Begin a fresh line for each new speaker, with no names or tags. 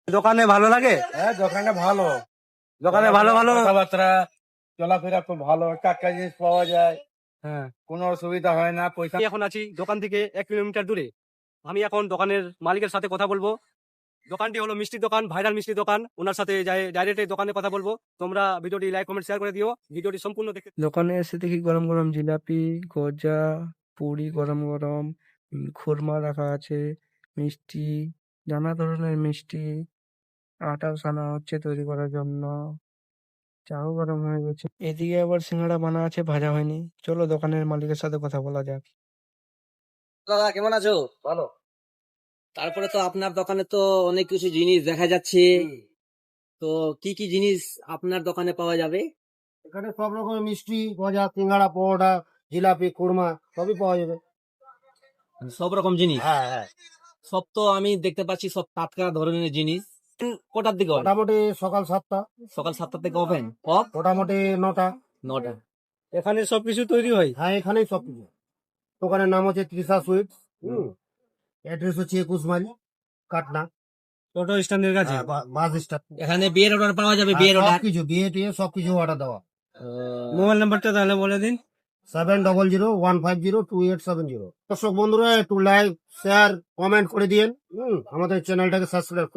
দোকানে ভালো লাগে?
হ্যাঁ, দোকানে ভালো,
দোকানে ভালো ভালো
কথাবার্তা, চলাফেরা খুব ভালো, টাটকা জিনিস পাওয়া যায়,
হ্যাঁ।
কোনো অসুবিধা হয় না। পয়সা
আমি এখন আছি দোকান থেকে 1 কিলোমিটার দূরে। আমি এখন দোকানের মালিকের সাথে কথা বলবো। দোকানটি হলো মিষ্টি দোকান, ভাইরাল মিষ্টি দোকান। ওনার সাথে ডাইরেক্ট দোকানে কথা বলবো। তোমরা ভিডিওটি লাইক কমেন্ট শেয়ার করে দিও, ভিডিওটি সম্পূর্ণ দেখে। দোকানে এসে দেখি গরম গরম জিলাপি, গজা, পুরি গরম গরম, খুরমা রাখা আছে, মিষ্টি, নানা ধরনের মিষ্টি, আটা সানা হচ্ছে তৈরি করার জন্য, চাও গরম হয়ে গেছে। এদিকে আবার সিঙ্গাড়া বানা আছে, ভাজা হয়নি। চলো দোকানের মালিকের সাথে কথা বলা যাক।
দাদা কেমন আছো?
ভালো।
তারপরে তো আপনার দোকানে তো অনেক কিছু জিনিস দেখা যাচ্ছে, তো কি কি জিনিস আপনার দোকানে পাওয়া যাবে?
এখানে সব রকমের মিষ্টি, গজা, সিঙ্গাড়া, পরোটা, জিলাপি, খুরমা সবই পাওয়া যাবে।
সব রকম জিনিস?
হ্যাঁ হ্যাঁ,
সব তো আমি দেখতে পাচ্ছি সব টাটকা ধরনের জিনিস। কটার দিকে open?
মোটামুটি সকাল 7টা,
সকাল 7টা থেকে ওপেন, অফ
মোটামুটি 9টা।
9টা।
এখানে সবকিছু তৈরি হয়।
হ্যাঁ, এখানেই সব কিছু। দোকানের নাম হচ্ছে তৃষা সুইটস। অ্যাড্রেস হচ্ছে 21 মাইল কাটনা,
টোটো স্ট্যান্ডের কাছে।
Bus stand.
এখানে বিয়ের অর্ডার পাওয়া যাবে? বিয়ের অর্ডার,
সবকিছু, বিয়ে টিয়ে সবকিছু অর্ডার দেওয়া।
মোবাইল নাম্বারটা তাহলে বলে দিন।
7001502870। দর্শক বন্ধুরা, একটু লাইক, শেয়ার, কমেন্ট করে দিন। আমাদের চ্যানেলটাকে সাবস্ক্রাইব